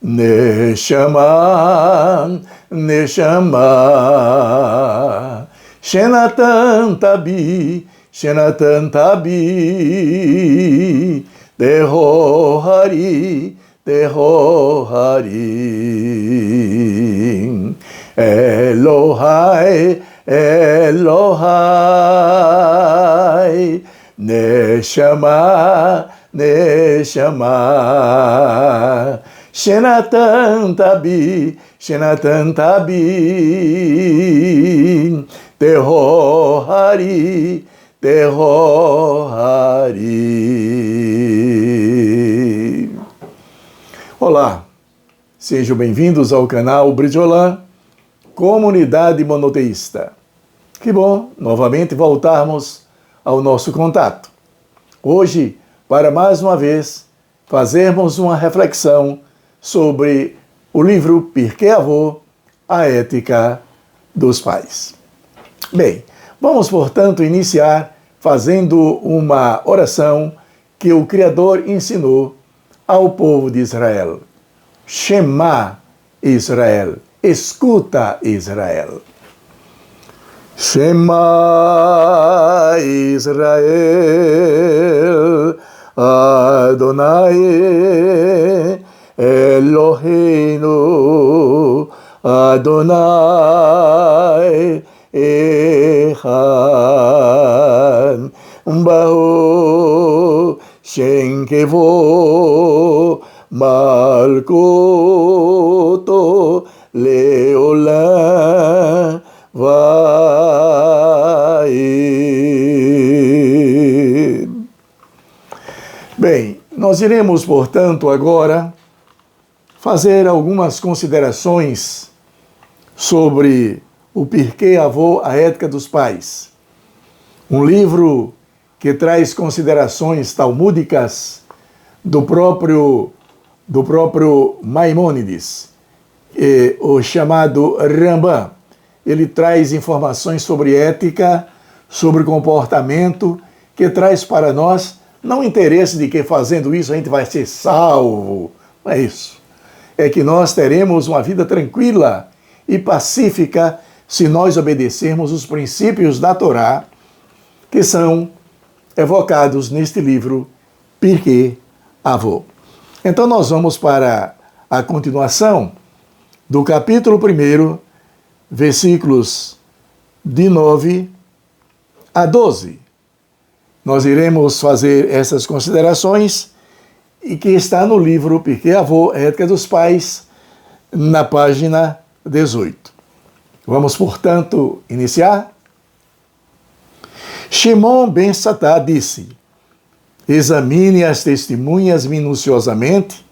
Neshama, Neshama, Shenatan Tabi, Shenatan Tabi, Tehohari, Tehohari, Elohai, Elohai, Neshama, Neshama, Shenatan Tabi, Shenatan Tabi, Tehohari, Tehohari. Olá, sejam bem-vindos ao canal Bridjolan, Comunidade Monoteísta. Que bom, novamente, voltarmos ao nosso contato. Hoje, para mais uma vez, fazermos uma reflexão sobre o livro Pirkei Avot, a Ética dos Pais. Bem, vamos, portanto, iniciar fazendo uma oração que o Criador ensinou ao povo de Israel. Shema Israel, escuta Israel. Shema Israel, Adonai Eloheinu, Adonai Echad, Baruch Shem Kevo Malkuto Leolam Vaid. Bem, nós iremos, portanto, agora fazer algumas considerações sobre o Pirkei Avot, a Ética dos Pais. Um livro que traz considerações talmúdicas do próprio Maimônides, o chamado Rambam. Ele traz informações sobre ética, sobre comportamento, que traz para nós não o interesse de que fazendo isso a gente vai ser salvo. Não é isso. É que nós teremos uma vida tranquila e pacífica se nós obedecermos os princípios da Torá, que são evocados neste livro Pirkei Avot. Então nós vamos para a continuação do capítulo 1, versículos de 9 a 12. Nós iremos fazer essas considerações e que está no livro Pirkei Avot, Ética dos Pais, na página 18. Vamos, portanto, iniciar? Shimon ben Satá disse: examine as testemunhas minuciosamente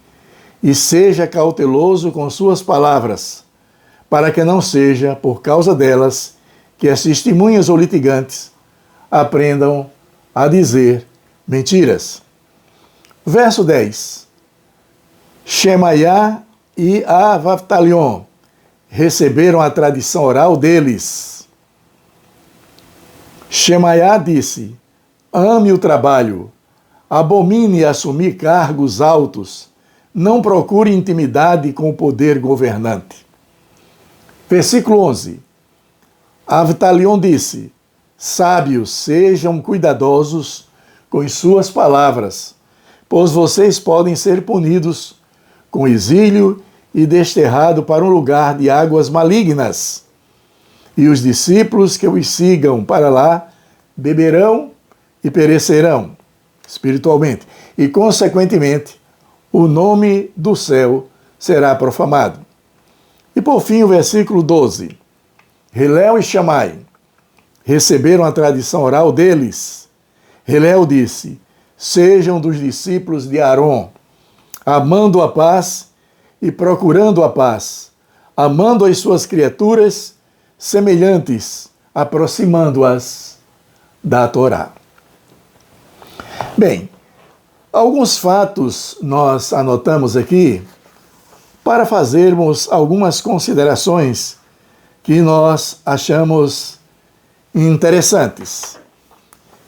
e seja cauteloso com suas palavras, para que não seja por causa delas que as testemunhas ou litigantes aprendam a dizer mentiras. Verso 10. Shemaiah e Avtalion receberam a tradição oral deles. Shemaiah disse: ame o trabalho, abomine assumir cargos altos, não procure intimidade com o poder governante. Versículo 11. Avtalion disse: sábios, sejam cuidadosos com suas palavras, pois vocês podem ser punidos com exílio e desterrado para um lugar de águas malignas. E os discípulos que os sigam para lá beberão e perecerão espiritualmente. E, consequentemente, o nome do céu será profamado. E, por fim, o versículo 12. Hillel e Shammai receberam a tradição oral deles. Hillel disse: sejam dos discípulos de Arom, amando a paz e procurando a paz, amando as suas criaturas semelhantes, aproximando-as da Torá. Bem, alguns fatos nós anotamos aqui para fazermos algumas considerações que nós achamos interessantes.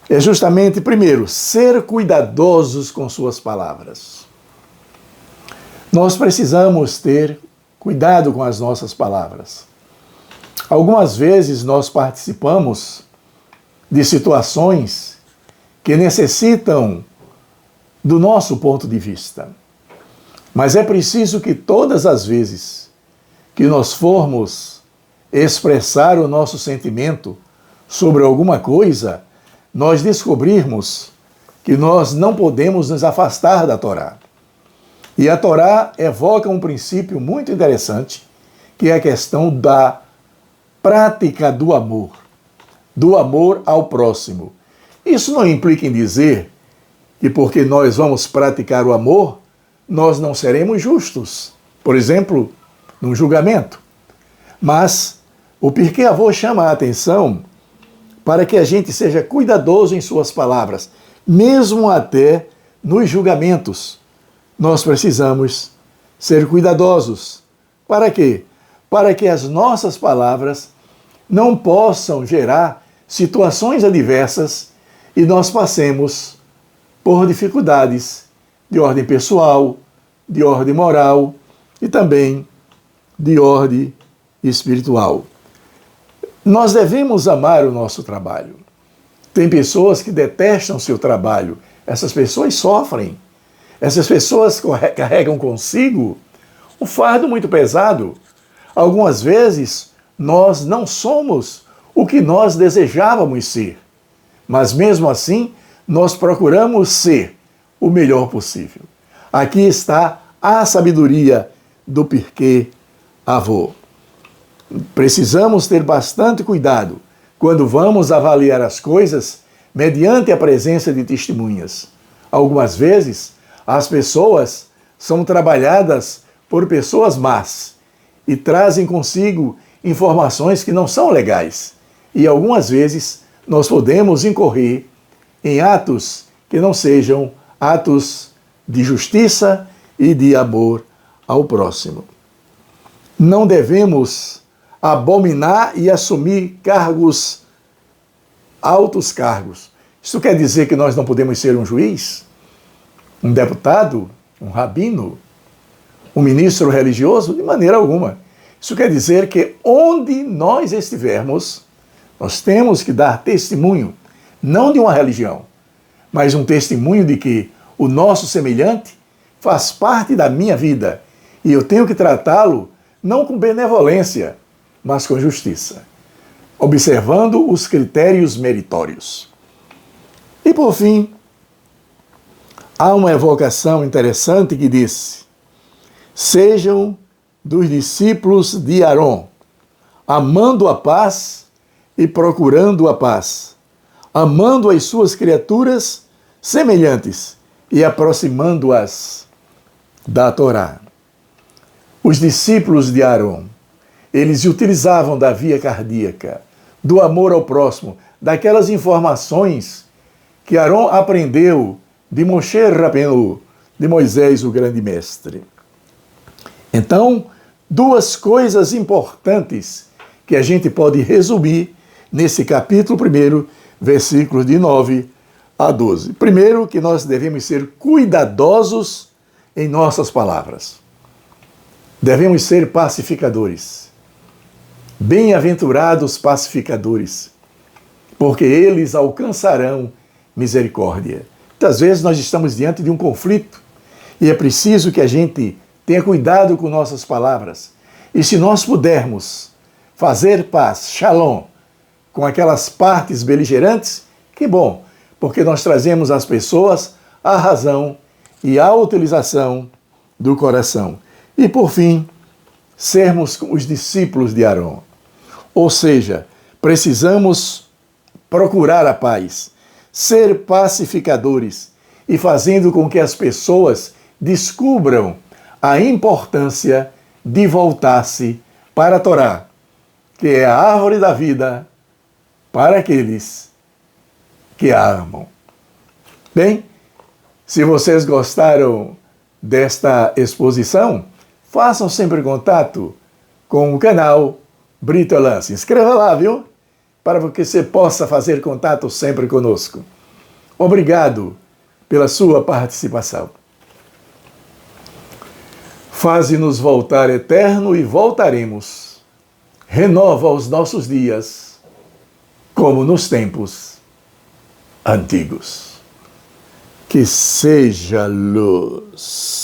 É justamente, primeiro, ser cuidadosos com suas palavras. Nós precisamos ter cuidado com as nossas palavras. Algumas vezes nós participamos de situações que necessitam do nosso ponto de vista. Mas é preciso que todas as vezes que nós formos expressar o nosso sentimento sobre alguma coisa, nós descobrirmos que nós não podemos nos afastar da Torá. E a Torá evoca um princípio muito interessante, que é a questão da prática do amor ao próximo. Isso não implica em dizer que porque nós vamos praticar o amor, nós não seremos justos. Por exemplo, num julgamento. Mas o Pirkei Avot chama a atenção para que a gente seja cuidadoso em suas palavras, mesmo até nos julgamentos. Nós precisamos ser cuidadosos. Para quê? Para que as nossas palavras não possam gerar situações adversas e nós passemos por dificuldades de ordem pessoal, de ordem moral e também de ordem espiritual. Nós devemos amar o nosso trabalho. Tem pessoas que detestam seu trabalho. Essas pessoas sofrem. Essas pessoas carregam consigo um fardo muito pesado. Algumas vezes nós não somos o que nós desejávamos ser. Mas mesmo assim, nós procuramos ser o melhor possível. Aqui está a sabedoria do Pirkei Avot. Precisamos ter bastante cuidado quando vamos avaliar as coisas mediante a presença de testemunhas. Algumas vezes, as pessoas são trabalhadas por pessoas más e trazem consigo informações que não são legais. E algumas vezes nós podemos incorrer em atos que não sejam atos de justiça e de amor ao próximo. Não devemos abominar e assumir altos cargos. Isso quer dizer que nós não podemos ser um juiz, um deputado, um rabino, um ministro religioso? De maneira alguma. Isso quer dizer que onde nós estivermos, nós temos que dar testemunho, não de uma religião, mas um testemunho de que o nosso semelhante faz parte da minha vida e eu tenho que tratá-lo não com benevolência, mas com justiça, observando os critérios meritórios. E por fim, há uma evocação interessante que diz: sejam dos discípulos de Arom, amando a paz e procurando a paz, amando as suas criaturas semelhantes e aproximando-as da Torá. Os discípulos de Arom, eles utilizavam da via cardíaca, do amor ao próximo, daquelas informações que Arom aprendeu de Moshe Rabbeinu, de Moisés, o grande mestre. Então, duas coisas importantes que a gente pode resumir nesse capítulo 1, versículos de 9 a 12. Primeiro, que nós devemos ser cuidadosos em nossas palavras. Devemos ser pacificadores. Bem-aventurados pacificadores, porque eles alcançarão misericórdia. Muitas vezes nós estamos diante de um conflito e é preciso que a gente tenha cuidado com nossas palavras. E se nós pudermos fazer paz, shalom, com aquelas partes beligerantes, que bom, porque nós trazemos às pessoas a razão e a utilização do coração. E por fim, sermos os discípulos de Arom. Ou seja, precisamos procurar a paz, ser pacificadores e fazendo com que as pessoas descubram a importância de voltar-se para a Torá, que é a árvore da vida para aqueles que a amam. Bem, se vocês gostaram desta exposição, façam sempre contato com o canal Brito Elan. Se inscreva lá, viu? Para que você possa fazer contato sempre conosco. Obrigado pela sua participação. Faze-nos voltar eterno e voltaremos. Renova os nossos dias, como nos tempos antigos. Que seja luz.